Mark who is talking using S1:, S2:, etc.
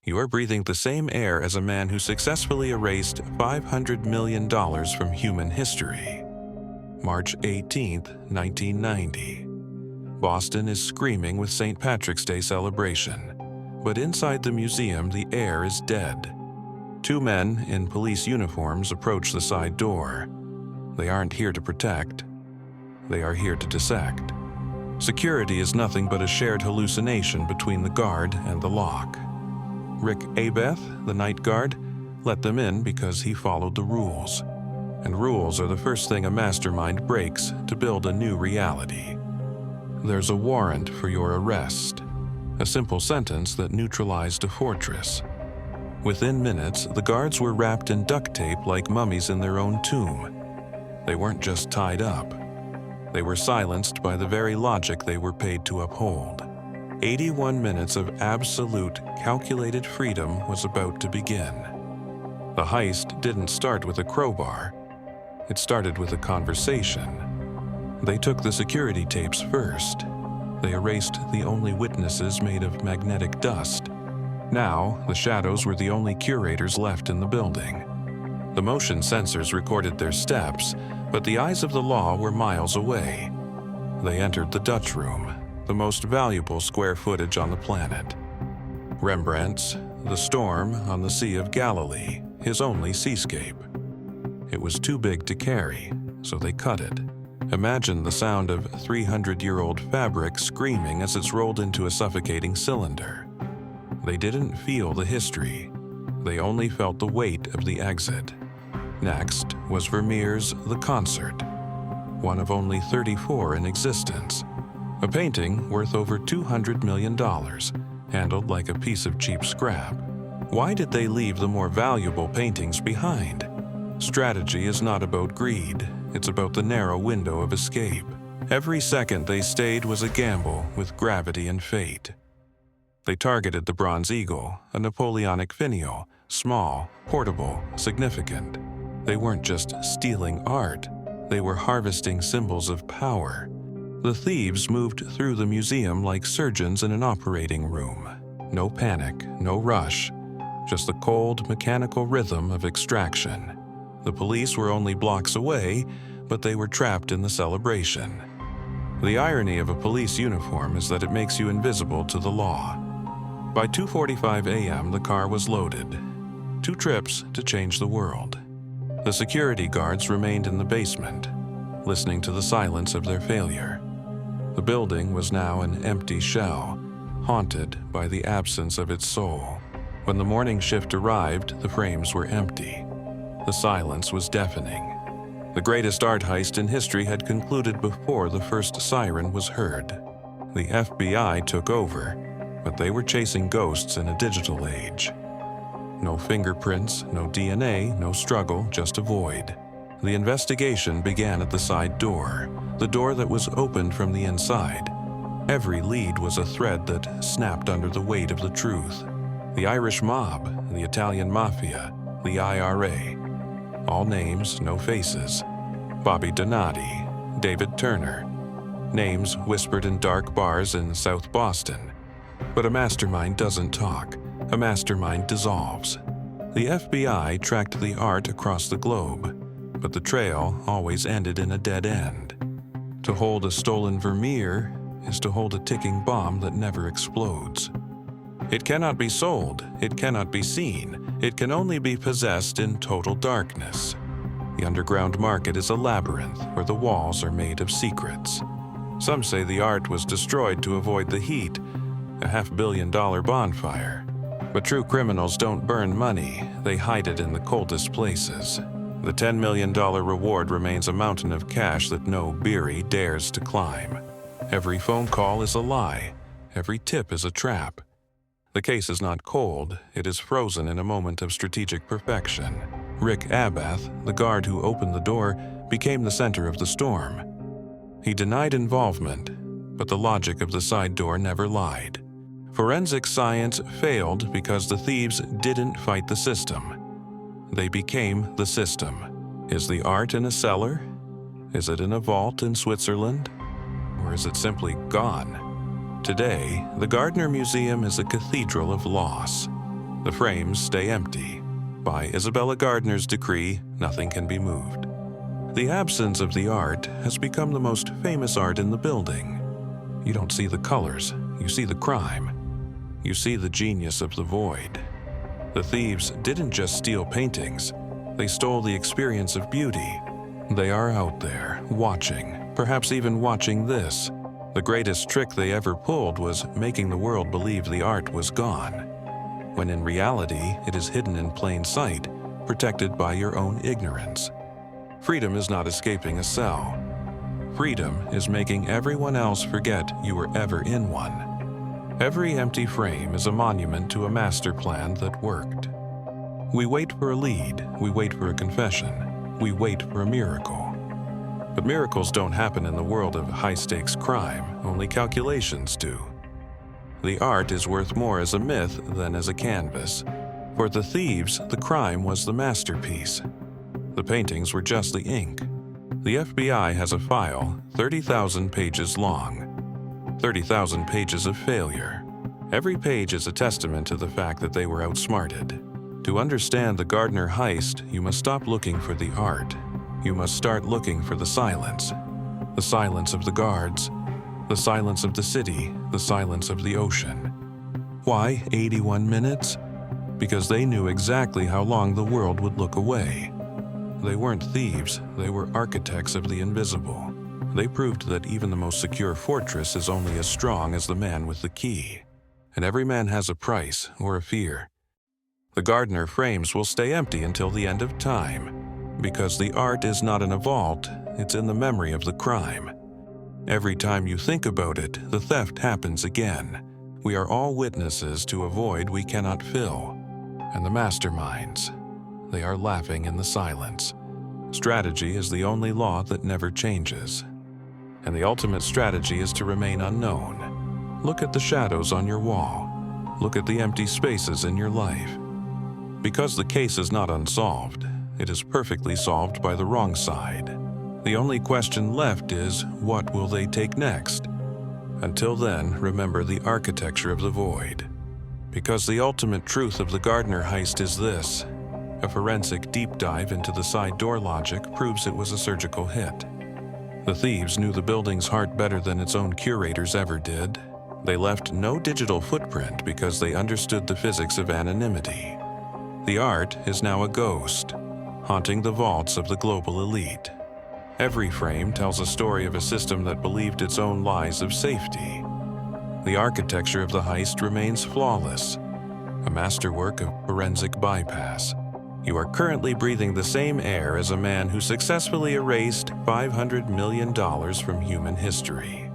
S1: You are breathing the same air as a man who successfully erased $500 million from human history. March 18, 1990. Boston is screaming with St. Patrick's Day celebration, but inside the museum the air is dead. Two men in police uniforms approach the side door. They aren't here to protect. They are here to dissect. Security is nothing but a shared hallucination between the guard and the lock. Rick Abeth, the night guard, let them in because he followed the rules. And rules are the first thing a mastermind breaks to build a new reality. There's a warrant for your arrest, a simple sentence that neutralized a fortress. Within minutes, the guards were wrapped in duct tape like mummies in their own tomb. They weren't just tied up. They were silenced by the very logic they were paid to uphold. 81 minutes of absolute, calculated freedom was about to begin. The heist didn't start with a crowbar. It started with a conversation. They took the security tapes first. They erased the only witnesses made of magnetic dust. Now, the shadows were the only curators left in the building. The motion sensors recorded their steps, but the eyes of the law were miles away. They entered the Dutch room, the most valuable square footage on the planet. Rembrandt's The Storm on the Sea of Galilee, his only seascape. It was too big to carry, so they cut it. Imagine the sound of 300-year-old fabric screaming as it's rolled into a suffocating cylinder. They didn't feel the history. They only felt the weight of the exit. Next was Vermeer's The Concert, one of only 34 in existence. A painting worth over $200 million, handled like a piece of cheap scrap. Why did they leave the more valuable paintings behind? Strategy is not about greed, it's about the narrow window of escape. Every second they stayed was a gamble with gravity and fate. They targeted the Bronze Eagle, a Napoleonic finial, small, portable, significant. They weren't just stealing art, they were harvesting symbols of power. The thieves moved through the museum like surgeons in an operating room. No panic, no rush, just the cold, mechanical rhythm of extraction. The police were only blocks away, but they were trapped in the celebration. The irony of a police uniform is that it makes you invisible to the law. By 2:45 a.m., the car was loaded. 2 trips to change the world. The security guards remained in the basement, listening to the silence of their failure. The building was now an empty shell, haunted by the absence of its soul. When the morning shift arrived, the frames were empty. The silence was deafening. The greatest art heist in history had concluded before the first siren was heard. The FBI took over, but they were chasing ghosts in a digital age. No fingerprints, no DNA, no struggle, just a void. The investigation began at the side door, the door that was opened from the inside. Every lead was a thread that snapped under the weight of the truth. The Irish mob, the Italian mafia, the IRA. All names, no faces. Bobby Donati, David Turner. Names whispered in dark bars in South Boston. But a mastermind doesn't talk. A mastermind dissolves. The FBI tracked the art across the globe, but the trail always ended in a dead end. To hold a stolen Vermeer is to hold a ticking bomb that never explodes. It cannot be sold, it cannot be seen, it can only be possessed in total darkness. The underground market is a labyrinth where the walls are made of secrets. Some say the art was destroyed to avoid the heat, a $500 million bonfire. But true criminals don't burn money, they hide it in the coldest places. The $10 million reward remains a mountain of cash that no Beery dares to climb. Every phone call is a lie, every tip is a trap. The case is not cold, it is frozen in a moment of strategic perfection. Rick Abath, the guard who opened the door, became the center of the storm. He denied involvement, but the logic of the side door never lied. Forensic science failed because the thieves didn't fight the system. They became the system. Is the art in a cellar? Is it in a vault in Switzerland? Or is it simply gone? Today, the Gardner Museum is a cathedral of loss. The frames stay empty. By Isabella Gardner's decree, nothing can be moved. The absence of the art has become the most famous art in the building. You don't see the colors, you see the crime. You see the genius of the void. The thieves didn't just steal paintings, they stole the experience of beauty. They are out there, watching, perhaps even watching this. The greatest trick they ever pulled was making the world believe the art was gone, when in reality it is hidden in plain sight, protected by your own ignorance. Freedom is not escaping a cell. Freedom is making everyone else forget you were ever in one. Every empty frame is a monument to a master plan that worked. We wait for a lead, we wait for a confession, we wait for a miracle. But miracles don't happen in the world of high-stakes crime, only calculations do. The art is worth more as a myth than as a canvas. For the thieves, the crime was the masterpiece. The paintings were just the ink. The FBI has a file 30,000 pages long. 30,000 pages of failure. Every page is a testament to the fact that they were outsmarted. To understand the Gardner heist, you must stop looking for the art. You must start looking for the silence. The silence of the guards, the silence of the city, the silence of the ocean. Why 81 minutes? Because they knew exactly how long the world would look away. They weren't thieves, they were architects of the invisible. They proved that even the most secure fortress is only as strong as the man with the key. And every man has a price or a fear. The Gardner frames will stay empty until the end of time. Because the art is not in a vault, it's in the memory of the crime. Every time you think about it, the theft happens again. We are all witnesses to a void we cannot fill. And the masterminds, they are laughing in the silence. Strategy is the only law that never changes. And the ultimate strategy is to remain unknown. Look at the shadows on your wall. Look at the empty spaces in your life. Because the case is not unsolved, it is perfectly solved by the wrong side. The only question left is, what will they take next? Until then, remember the architecture of the void. Because the ultimate truth of the Gardner heist is this: a forensic deep dive into the side door logic proves it was a surgical hit. The thieves knew the building's heart better than its own curators ever did. They left no digital footprint because they understood the physics of anonymity. The art is now a ghost, haunting the vaults of the global elite. Every frame tells a story of a system that believed its own lies of safety. The architecture of the heist remains flawless, a masterwork of forensic bypass. You are currently breathing the same air as a man who successfully erased $500 million from human history.